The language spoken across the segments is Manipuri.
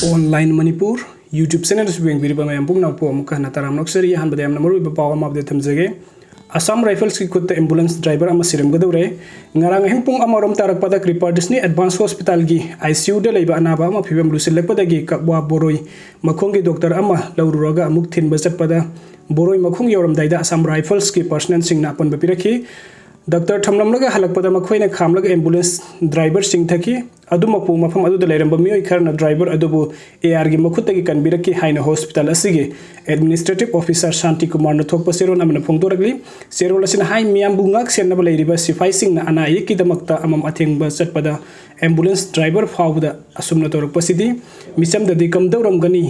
ऑनलाइन मणिपुर यूट्यूब चैनल बेंगबीब मैम पुनापो अमुकना तराम नक्सरी अहमद मरुब पाव अमाबदे थमजगे असम राइफल्स की खुद एम्बुलेंस ड्राइवर सिरमगदौरे ngarang hing pung amarom tarakpada kripa disni advance hospital gi ICU da leiba anaba ama phibam lusilakpada gi kakwa boroi makhong gi doctor ama laururaga amuk thin bachatpada boroi makhong yoram daida asam rifles ki personnel sing na pon bapiraki doctor thamlamlaga halakpada makhoina khamlaga ambulance driver sing thaki adumapu mafam adu da leiramba mioi kharna driver adubu AR gi makhutagi kanbiraki haina hospital asigi administrative officer Shanti Kumar na thokpa seron amna phongdoragli serol asin hai miam bungak senna leiriba sifai sing na ana yeki damakta amam athengba chatpada ambulance driver fawda asumna torakpasidi misam dadi kamdauram gani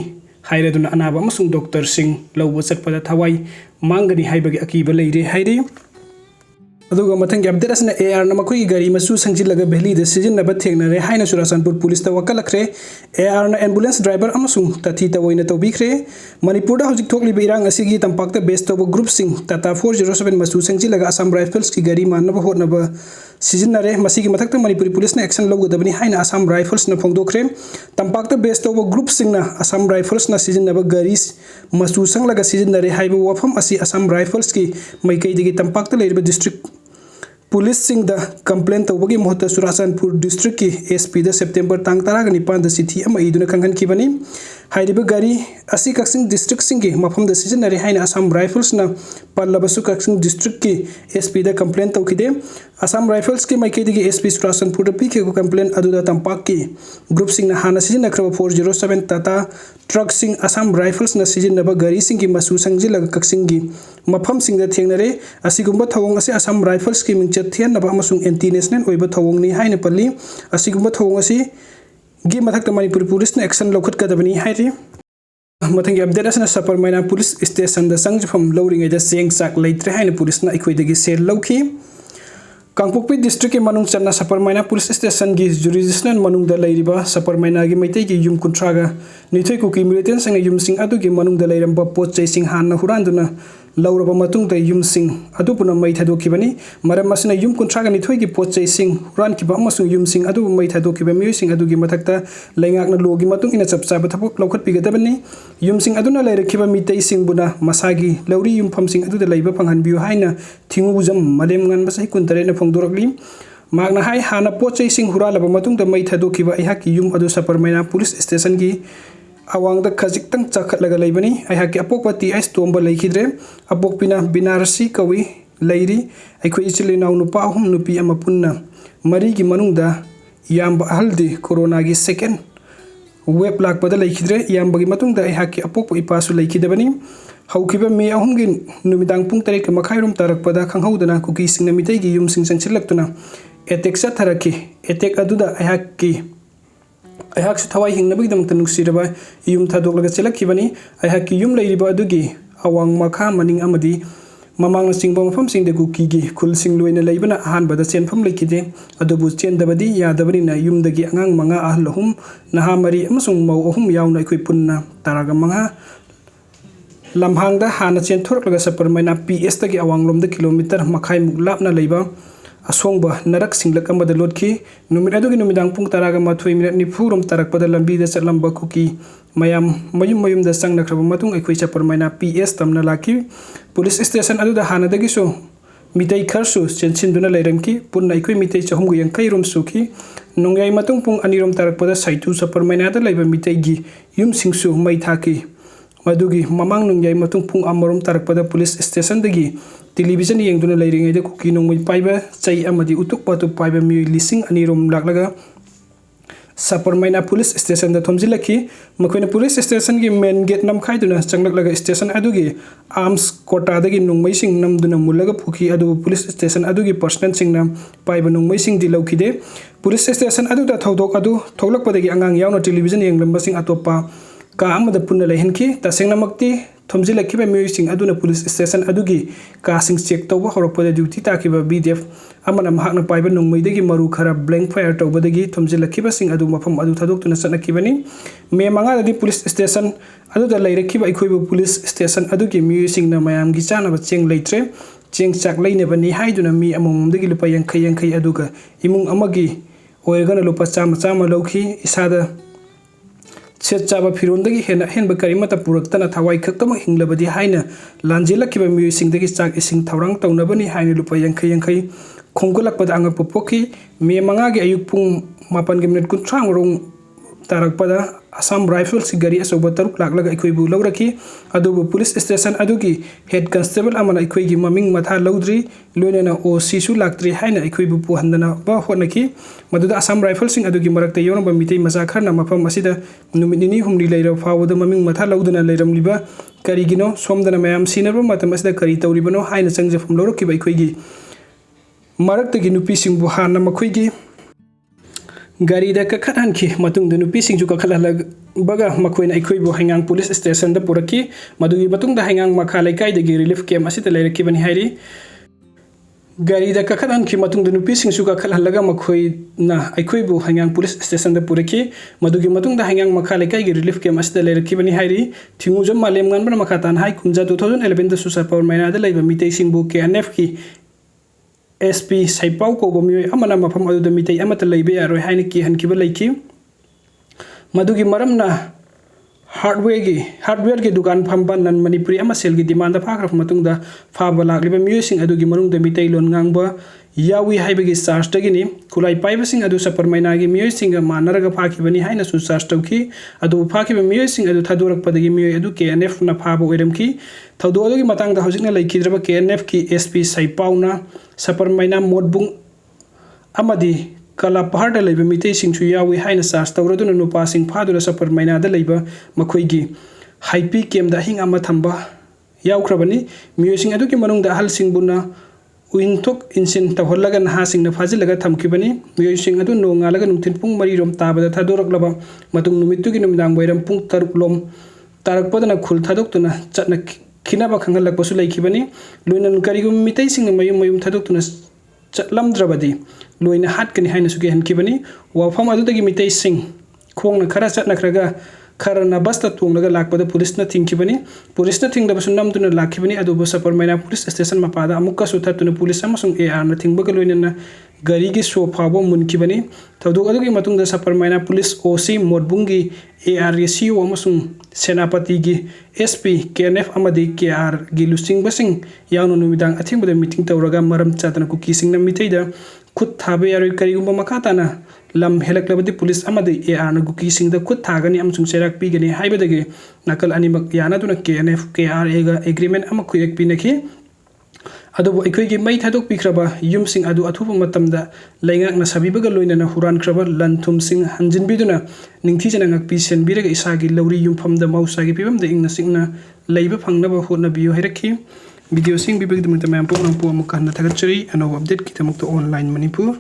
hairaduna anaba amasung doctor sing lawba chatpada thawai mangani haibagi akiba leire hairi अदुगा मथंग अपडेट असना AR न मखोई गाड़ी मसु संजिलगा बेहली द सिजननबा थेंगनरे हाइना सुरासनपुर पुलिस ता वकलखरे AR न एम्बुलेंस ड्राइवर अमसुंग तथि तवइना तौबिखरे मणिपुर दा हजिक थोकलिबा इरांग असिगी तंपाकता बेस तौब ग्रुप सिंग टाटा 407 मसु संजिलगा असम राइफल्स की गाड़ी माननबा होतनबा सिजननरे मसिगी मथकता मणिपुरी पुलिस न एक्शन लौगदबनी हाइना असम राइफल्स न फोंगदोखरे तंपाकता बेस तौब ग्रुप सिंग न असम राइफल्स न सिजननबा गाड़ी मसु संगलगा सिजननरे हाइबा वफम असि असम राइफल्स की मैकैदिगी तंपाकता लेरिबा डिस्ट्रिक्ट पुलिस सिंह द कंप्लेन तौबगी महत सुरासनपुर डिस्ट्रिक्ट की SP द सेप्टेम्बर तांग 19 द सिथि अमा इदुना खंगनखिबनी हाइरिबा गाड़ी असि कक्सिंग डिस्ट्रिक्ट सिंह की मफम द सिजनरी हाइना असम राइफल्स न पल्लबसु कक्सिंग डिस्ट्रिक्ट की SP द कंप्लेन तौखिदे असम राइफल्स की मैकेदिगी SP सुरासनपुर द पीखे को कंप्लेन अदुदा तंपाक की ग्रुप सिंह न हाना सिजनखरब 407 टाटा ट्रक सिंह असम राइफल्स न सिजनबा गाड़ी सिंह की मसु संजिलग कक्सिंग की मफम सिंह द थेंगनरे असिगुंबा थवंग असे असम राइफल्स की मिंगचत थियनबा अमसुंग एंटी नेशनल ओइबा थवंगनी हाइना पल्ली असिगुंबा थवंग असी गी मथक मणिपुर पुलिस ने एक्शन लौखटकदबनी हाइरि मथंगी अपडेट असना सपर मैना पुलिस स्टेशन द संगफम लौरिंगैदा सेंग चाक लेत्रे हाइना पुलिस ना इखोइदगी सेल लौखी कांगपोकपी डिस्ट्रिक्ट के मनुंग चन्ना सपर मैना पुलिस स्टेशन की जुरिडिक्शनल मनुंग द लैरिबा सपर मैना की मैतै की युम कुंट्रागा निथोय कुकी मिलिटेंट संग युम सिंग अदुगी मनुंग द लैरंबा पोत चैसिंग हान हुरांदुना लौरबा मतुंग द युम सिंग अदुपुना मै थादोखिबनी मरम असना युम कुंट्रागा निथोय की पोत चैसिंग हुरानखिबा अमसुंग युम सिंग अदु मै थादोखिबा मियोय सिंग अदुगी मथकता लैंगाकना लोगी मतुंग इना चपचाबा थपक लौखटपिगदबनी युम सिंग अदुना लैरखिबा मितै सिंग बुना मसागी लौरी युमफम सिंग अदुदा लैबा फंगहनबियो हाइना थिंगुजम मलेम ngन बसै कुंतरेना फोंगदोरकली मागना हाई हाना पोत चैसिंग हुरालबा मतुंग द मै थादोखिबा अहाकी युम अदु सपर मैना पुलिस स्टेशन की अवांग द खजिक्तंग चखटलगा लैबनी अहाकी अपोकपति आइस तोंबा लैखिद्रे अपोकपिना बिनारसी कवि लैरी अखोय इचिलिनाउ नुपा अहुम नुपी अमा पुन्ना मरी की मनुंग द याम अहलदी कोरोना की सेकेंड वेब लाकपदा लैखिद्रे याम बगी मतुंग द अहाकी अपोक इपासु लैखिदबनी हौखिबा मे अहुम की नुमिदांग पुंग तरेक मखाइरुम तरकपदा खंगहौदना कुकी सिंग मितै की युम सिंग संचिलक्तुना एटेक चथरकी एटेक अदुदा अहाकी अहाक थवाई हिंगनबगीदमक्ता नुक्सिरबा युम थादोकलगा चेलखिबनी अहाकी युम लैरिबा अदुगी अवांग मखा मनिंग अमदी ममांग सिंगबा मफम सिंगदे कुकीगी खुल सिंग लोइना लैबना अहानबदा चेनफम लैखिदे अदुबु चेनदबदी यादबनीना युमदगी अंगांग मंगा अहल अहुम नहा मरी अमसुंग मौ अहुम यावना अखोय पुन्ना तारागा मंगा लम्हांगदा हाना चेनथोरकलगा सपर मैना PS तगी अवांगलोमदा किलोमीटर मखाई मुक लापना लैबा असोंबा नरक सिंगलक अमदा लोटखी नुमित अदुगी नुमिदांग पुंग तरागा माथोय मिनट निफुरम तरकपदा लंबीदा चलंबा कुकी मयाम मयुम मयुमदा संगनखरबा मतुंग अखोय सपर मैना PS तमना लाखी पुलिस स्टेशन अदुदा हानादगिसो मितै खरसु चेनसिनदुना लैरंकी पुन्ना अखोय मितै 450 रोम सुखी नोंगाई मतुंग पुंग अनिरोम तरकपदा साइतु सपर मैनादा लैबा मितैगी युम सिंगसु मै थाकी मदुगी ममांग नुंगाई मतुंग पुंग अमरोम तरकपदा पुलिस स्टेशन दगी टेलीविजन येंगदुना लैरिङैदा कुकी नोंमै पाइबा चै अमदी उतुक पतुक पाइबा मियोय लिसिंग अनिरोम लाक्लगा सपर मैना पुलिस स्टेशन द थोमजिलखी मखोयना पुलिस स्टेशन की मेन गेट नमखाइदुना चंगलक्लगा स्टेशन अदुगी आर्म्स कोटादगी नोंमै सिंग नमदुना मुल्लगा फुखी अदु पुलिस स्टेशन अदुगी पर्सनल सिंगना पाइबा नोंमै सिंग दि लौखिदे पुलिस स्टेशन अदुदा थौदोक अदु थौलकपदगी अंगांग यावना टेलीविजन येंगलंबा सिंग अतोपा का अमदा पुन्ना लैहनखी तसेंगनमक्ति थोमजिलखिबा मियोयसिंग अदुना पुलिस स्टेशन अदुगी कासिंग चेक तौबा हौरकपदा ड्यूटी ताखिबा BDF अमना महाकना पाइबा नोंमैदगी मरु खरा ब्लैंक फायर तौबदगी थोमजिलखिबा सिंग अदु मफम अदु थादोक्तुना चनखिबनी मे मंगादगी पुलिस स्टेशन अदुदा लैरखिबा अखोयबा पुलिस स्टेशन अदुगी मियोयसिंगना मयामगी चानबा चेंग लैत्रे चेंग चाक लैनबनी हाइदुना मी अममदगी लुपा यांखै यांखै अदुगा इमुंग अमगी ओइरगना लुपा चामा चामा लौखी इसादा ꯁꯦꯠ ꯆꯥꯕ ꯐꯤꯔꯣꯟꯗꯒꯤ ꯍꯦꯟꯕ ꯀꯔꯤꯃꯠꯇ ꯄꯨꯔꯛꯇꯅ ꯊꯋꯥꯏ ꯈꯛꯇꯃꯛ ꯍꯤꯡꯂꯕꯗꯤ ꯍꯥꯏꯅ ꯂꯥꯟꯖꯦꯜꯂꯛꯈꯤꯕ ꯃꯤꯑꯣꯏꯁꯤꯡꯗꯒꯤ ꯆꯥꯛ ꯏꯁꯤꯡ ꯊꯧꯔꯥꯡ ꯇꯧꯅꯕꯅꯤ ꯍꯥꯏꯅ ꯂꯨꯄꯥ 50 ꯈꯣꯝꯒꯠꯂꯛꯄꯗ ꯑꯉꯛꯄ ꯄꯣꯛꯈꯤ꯫ ꯃꯦ 5ꯒꯤ ꯑꯌꯨꯛ ꯄꯨꯡ 7:30 ꯇꯥꯔꯛꯄꯗ ꯑꯁꯥꯝ ꯔꯥꯏꯐꯜꯁꯀꯤ ꯒꯥꯔꯤ ꯑꯆꯧꯕ 6 ꯂꯥꯛꯂꯒ ꯑꯩꯈꯣꯏꯕꯨ ꯂꯧꯔꯛꯈꯤ꯫ ꯑꯗꯨꯕꯨ ꯄꯨꯂꯤꯁ ꯁ꯭ꯇꯦꯁꯟ ꯑꯗꯨꯒꯤ ꯍꯦꯗ ꯀꯟꯁꯇꯦꯕꯜ ꯑꯃꯅ ꯑꯩꯈꯣꯏꯒꯤ ꯃꯃꯤꯡ ꯃꯊꯥ ꯂꯧꯗ꯭ꯔꯤ, ꯂꯣꯏꯅꯅ OCꯁꯨ ꯂꯥꯛꯇ꯭ꯔꯤ ꯍꯥꯏꯅ ꯑꯩꯈꯣꯏꯕꯨ ꯄꯨꯍꯟꯗꯅꯕ ꯍꯣꯠꯅꯈꯤ꯫ ꯃꯗꯨꯗ ꯑꯁꯥꯝ ꯔꯥꯏꯐꯜꯁꯤꯡ ꯑꯗꯨꯒꯤ ꯃꯔꯛꯇ ꯌꯥꯎꯔꯝꯕ ꯃꯤꯇꯩ ꯃꯆꯥ ꯈꯔꯅ ꯃꯐꯝ ꯑꯁꯤꯗ ꯅꯨꯃꯤꯠ 2-3 ꯂꯩꯔꯕ ꯐꯥꯎꯕꯗ ꯃꯃꯤꯡ ꯃꯊꯥ ꯂꯧꯗꯨꯅ ꯂꯩꯔꯝꯂꯤꯕ ꯀꯔꯤꯒꯤꯅꯣ, ꯁꯣꯝꯗꯅ ꯃꯌꯥꯝ ꯁꯤꯟꯅꯕ ꯃꯇꯝ ꯑꯁꯤꯗ ꯀꯔꯤ ꯇꯧꯔꯤꯕꯅꯣ ꯍꯥꯏꯅ ꯆꯪꯖꯐꯝ ꯂꯧꯔꯛꯈꯤꯕ ꯑꯩꯈꯣꯏꯒꯤ ꯃꯔꯛꯇꯒꯤ ꯅꯨꯄꯤꯁꯤꯡꯕꯨ ꯍꯥꯟꯅ ꯃꯈꯣꯏꯒꯤ ꯒꯥꯔꯤꯗ ꯀꯥꯈꯠꯍꯟꯈꯤ꯫ ꯃꯇꯨꯡꯗ ꯅꯨꯄꯤꯁꯤꯡꯁꯨ ꯀꯥꯈꯠꯍꯜꯂꯕꯒ ꯃꯈꯣꯏꯅ ꯑꯩꯈꯣꯏꯕꯨ ꯍꯩꯉꯥꯡ ꯄꯨꯂꯤꯁ ꯁ꯭ꯇꯦꯁꯟꯗ ꯄꯨꯔꯛꯈꯤ꯫ ꯃꯗꯨꯒꯤ ꯃꯇꯨꯡꯗ ꯍꯩꯉꯥꯡ ꯃꯈꯥ ꯂꯩꯀꯥꯏꯗꯒꯤ ꯔꯤꯂꯤꯐ ꯀꯦꯝꯞ ꯑꯁꯤꯗ ꯂꯩꯔꯛꯈꯤꯕꯅꯤ ꯍꯥꯏꯔꯤ꯫ ꯒꯥꯔꯤꯗ ꯀꯥꯈꯠꯍꯟꯈꯤ ꯃꯇꯨꯡꯗ ꯅꯨꯄꯤꯁꯤꯡꯁꯨ ꯀꯥꯈꯠꯍꯜꯂꯒ ꯃꯈꯣꯏꯅ ꯑꯩꯈꯣꯏꯕꯨ ꯍꯩꯉꯥꯡ ꯄꯨꯂꯤꯁ ꯁ꯭ꯇꯦꯁꯟꯗ ꯄꯨꯔꯛꯈꯤ꯫ ꯃꯗꯨꯒꯤ ꯃꯇꯨꯡꯗ ꯍꯩꯉꯥꯡ ꯃꯈꯥ ꯂꯩꯀꯥꯏꯒꯤ ꯔꯤꯂꯤꯐ ꯀꯦꯝꯞ ꯑꯁꯤꯗ ꯂꯩꯔꯛꯈꯤꯕꯅꯤ ꯍꯥꯏꯔꯤ꯫ ꯊꯤꯉꯨꯖꯝ ꯃꯥꯂꯦꯝ ꯉꯥꯟꯕꯅ ꯃꯈꯥ ꯇꯥꯅ ꯍꯥꯏ ꯀꯨꯝꯖꯥ 2011ꯗ ꯁꯨꯁꯥꯄꯥꯎꯔ ꯃꯩꯅꯥꯗ ꯂꯩꯕ ꯃꯤꯇꯩꯁꯤꯡꯕꯨ KNFꯀꯤ SP ꯁꯩꯄꯥꯎ ꯀꯧꯕ ꯃꯤꯑꯣꯏ ꯑꯃꯅ ꯃꯐꯝ ꯑꯗꯨꯗ ꯃꯤꯇꯩ ꯑꯃꯠꯇ ꯂꯩꯕ ꯌꯥꯔꯣꯏ ꯍꯥꯏꯅ ꯀꯤꯍꯟꯈꯤꯕ ꯂꯩꯈꯤ꯫ ꯃꯗꯨꯒꯤ ꯃꯔꯝꯅ ꯍꯥꯔꯗꯋꯦꯌꯔꯒꯤ ꯗꯨꯀꯥꯟ ꯐꯝꯕ ꯅꯟ ꯃꯅꯤꯄꯨꯔꯤ ꯑꯃ ꯁꯦꯜꯒꯤ ꯗꯤꯃꯥꯟꯗ ꯐꯥꯈ꯭ꯔꯕ ꯃꯇꯨꯡꯗ ꯐꯥꯕ ꯂꯥꯛꯂꯤꯕ ꯃꯤꯑꯣꯏꯁꯤꯡ ꯑꯗꯨꯒꯤ ꯃꯅꯨꯡꯗ ꯃꯤꯇꯩꯂꯣꯟ ꯉꯥꯡꯕ ꯌꯥꯎꯏ ꯍꯥꯏꯕꯒꯤ ꯆꯥꯔꯖꯇꯒꯤꯅꯤ꯫ ꯈꯨꯠꯂꯥꯏ ꯄꯥꯏꯕꯁꯤꯡ ꯑꯗꯨ ꯁꯄꯔ ꯃꯩꯅꯥꯒꯤ ꯃꯤꯑꯣꯏꯁꯤꯡꯒ ꯃꯥꯟꯅꯔꯒ ꯐꯥꯈꯤꯕꯅꯤ ꯍꯥꯏꯅꯁꯨ ꯆꯥꯔꯖ ꯇꯧꯈꯤ꯫ ꯑꯗꯨꯕꯨ ꯐꯥꯈꯤꯕ ꯃꯤꯑꯣꯏꯁꯤꯡ ꯑꯗꯨ ꯊꯥꯗꯣꯔꯛꯄꯗꯒꯤ ꯃꯤꯑꯣꯏ ꯑꯗꯨ KNFꯅ ꯐꯥꯕ ꯑꯣꯏꯔꯝꯈꯤ꯫ ꯊꯧꯗꯣꯛ ꯑꯗꯨꯒꯤ ꯃꯇꯥꯡꯗ ꯍꯧꯖꯤꯛꯅ ꯂꯩꯈꯤꯗ꯭ꯔꯕ KNFꯀꯤ SP ꯁꯩꯄꯥꯎꯅ ꯁꯄꯔ ꯃꯩꯅꯥ ꯃꯣꯠꯕꯨꯡ ꯑꯃꯗꯤ ꯀꯂꯥꯄꯍꯥꯔꯗ ꯂꯩꯕ ꯃꯤꯇꯩꯁꯤꯡꯁꯨ ꯌꯥꯎꯏ ꯍꯥꯏꯅ ꯆꯥꯔꯖ ꯇꯧꯔꯗꯨꯅ ꯅꯨꯄꯥꯁꯤꯡ ꯐꯥꯗꯨꯅ ꯁꯄꯔ ꯃꯩꯅꯥꯗ ꯂꯩꯕ ꯃꯈꯣꯏꯒꯤ ꯍꯥꯏꯄꯤ ꯀꯦꯝꯞꯗ ꯑꯍꯤꯡ ꯑꯃ ꯊꯝꯕ ꯌꯥꯎꯈ꯭ꯔꯕꯅꯤ꯫ ꯃꯤꯑꯣꯏꯁꯤꯡ ꯑꯗꯨꯒꯤ ꯃꯅꯨꯡꯗ ꯑꯍꯜꯁꯤꯡꯕꯨꯅ ꯎꯏꯟꯊꯣꯛ ꯏꯟꯁꯤꯟ ꯇꯧꯍꯜꯂꯒ ꯅꯍꯥꯁꯤꯡꯅ ꯐꯥꯖꯤꯜꯂꯒ ꯊꯝꯈꯤꯕꯅꯤ꯫ ꯃꯤꯑꯣꯏꯁꯤꯡ ꯑꯗꯨ ꯅꯣꯡꯉꯥꯜꯂꯒ ꯅꯨꯡꯊꯤꯜ ꯄꯨꯡ 4 ꯇꯥꯕꯗ ꯊꯥꯗꯣꯔꯛꯂꯕ ꯃꯇꯨꯡ ꯅꯨꯃꯤꯠꯇꯨꯒꯤ ꯅꯨꯃꯤꯗꯥꯡꯋꯥꯏꯔꯝ ꯄꯨꯡ 6 ꯇꯥꯔꯛꯄꯗꯅ ꯈꯨꯜ ꯊꯥꯗꯣꯛꯇꯨꯅ ꯆꯠꯅꯈꯤꯅꯕ ꯈꯪꯍꯜꯂꯛꯄꯁꯨ ꯂꯩꯈꯤꯕꯅꯤ꯫ ꯂꯣꯏꯅꯅ ꯀꯔꯤꯒꯨꯝꯕ ꯃꯤꯇꯩꯁꯤꯡꯅ ꯃꯌꯨꯝ ꯊꯥꯗꯣꯛꯇꯨꯅ ꯆꯠꯂꯝꯗ꯭ꯔꯕꯗꯤ ꯂꯣꯏꯅ ꯍꯥꯠꯀꯅꯤ ꯍꯥꯏꯅꯁꯨ ꯀꯤꯍꯟꯈꯤꯕꯅꯤ꯫ ꯋꯥꯐꯝ ꯑꯗꯨꯗꯒꯤ ꯃꯤꯇꯩꯁꯤꯡ ꯈꯣꯡꯅ ꯈꯔ ꯆꯠꯅꯈ꯭ꯔꯒ ꯈꯔꯅ ꯕꯁꯇ ꯇꯣꯡꯂꯒ ꯂꯥꯛꯄꯗ ꯄꯨꯂꯤꯁꯅ ꯊꯤꯡꯈꯤꯕꯅꯤ꯫ ꯄꯨꯂꯤꯁꯅ ꯊꯤꯡꯗꯕꯁꯨ ꯅꯝꯗꯨꯅ ꯂꯥꯛꯈꯤꯕꯅꯤ꯫ ꯑꯗꯨꯕꯨ ꯁꯄꯔ ꯃꯩꯅꯥ ꯄꯨꯂꯤꯁ ꯁ꯭ꯇꯦꯁꯟ ꯃꯄꯥꯗ ꯑꯃꯨꯛꯀꯁꯨ ꯊꯠꯇꯨꯅ ꯄꯨꯂꯤꯁ ꯑꯃꯁꯨꯡ ARꯅ ꯊꯤꯡꯕꯒ ꯂꯣꯏꯅꯅ ꯒꯥꯔꯤꯒꯤ ꯁꯣ ꯐꯥꯎꯕ ꯃꯨꯟꯈꯤꯕꯅꯤ꯫ ꯊꯧꯗꯣꯛ ꯑꯗꯨꯒꯤ ꯃꯇꯨꯡꯗ ꯁꯄꯔ ꯃꯩꯅꯥ ꯄꯨꯂꯤꯁ OC ꯃꯣꯠꯕꯨꯡꯒꯤ ARꯒꯤ CO ꯑꯃꯁꯨꯡ ꯁꯦꯅꯥꯄꯇꯤꯒꯤ SP KNF ꯑꯃꯗꯤ KRꯒꯤ ꯂꯨꯆꯤꯡꯕꯁꯤꯡ ꯌꯥꯎꯅ ꯅꯨꯃꯤꯗꯥꯡ ꯑꯊꯦꯡꯕꯗ ꯃꯤꯇꯤꯡ ꯇꯧꯔꯒ ꯃꯔꯝ ꯆꯥꯗꯅ ꯀꯨꯀꯤꯁꯤꯡꯅ ꯃꯤꯇꯩꯗ ꯈꯨꯠ ꯊꯥꯕ ꯌꯥꯔꯣꯏ, ꯀꯔꯤꯒꯨꯝꯕ ꯃꯈꯥ ꯇꯥꯅ ꯂꯝ ꯍꯦꯜꯂꯛꯂꯕꯗꯤ ꯄꯨꯂꯤꯁ ꯑꯃꯗꯤ ARꯅ ꯀꯨꯀꯤꯁꯤꯡꯗ ꯈꯨꯠ ꯊꯥꯒꯅꯤ ꯑꯃꯁꯨꯡ ꯆꯩꯔꯥꯛ ꯄꯤꯒꯅꯤ ꯍꯥꯏꯕꯗꯒꯤ ꯅꯥꯀꯜ ꯑꯅꯤꯃꯛ ꯌꯥꯅꯗꯨꯅ KNF KRAꯒ ꯑꯦꯒ꯭ꯔꯤꯃꯦꯟꯠ ꯑꯃ ꯈꯨꯌꯦꯛ ꯄꯤꯅꯈꯤ꯫ ꯑꯗꯨꯕꯨ ꯑꯩꯈꯣꯏꯒꯤ ꯃꯩ ꯊꯥꯗꯣꯛꯄꯤꯈ꯭ꯔꯕ ꯌꯨꯝꯁꯤꯡ ꯑꯗꯨ ꯑꯊꯨꯕ ꯃꯇꯝꯗ ꯂꯩꯉꯥꯛꯅ ꯁꯥꯕꯤꯕꯒ ꯂꯣꯏꯅꯅ ꯍꯨꯔꯥꯟꯈ꯭ꯔꯕ ꯂꯟ ꯊꯨꯝꯁꯤꯡ ꯍꯟꯖꯤꯟꯕꯤꯗꯨꯅ ꯅꯤꯡꯊꯤꯖꯅ ꯉꯥꯛꯄꯤ ꯁꯦꯟꯕꯤꯔꯒ ꯏꯁꯥꯒꯤ ꯂꯧꯔꯤ ꯌꯨꯝꯐꯝꯗ ꯃꯍꯧꯁꯥꯒꯤ ꯐꯤꯕꯝꯗ ꯏꯪꯅ ꯆꯤꯛꯅ ꯂꯩꯕ ꯐꯪꯅꯕ ꯍꯣꯠꯅꯕꯤꯌꯨ ꯍꯥꯏꯔꯛꯈꯤ꯫ ꯚꯤꯗꯤꯑꯣ ꯌꯦꯡꯕꯤꯕꯒꯤꯗꯃꯛꯇ ꯃꯌꯥꯝ ꯄꯨꯝꯅꯃꯛꯄꯨ ꯑꯃꯨꯛ ꯍꯟꯅ ꯊꯥꯒꯠꯆꯔꯤ꯫ ꯑꯅꯧꯕ ꯑꯞꯗꯦꯠꯀꯤꯗꯃꯛꯇ ꯑꯣꯟꯂꯥꯏꯟ ꯃꯅꯤꯄꯨꯔ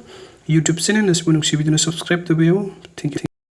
YouTube ꯆꯦꯅꯦꯜ ꯑꯁꯤꯕꯨ ꯅꯨꯡꯁꯤꯕꯤꯗꯨꯅ ꯁꯕꯁꯀ꯭ꯔꯥꯏꯕ ꯇꯧꯕꯤꯌꯨ꯫ Thank you.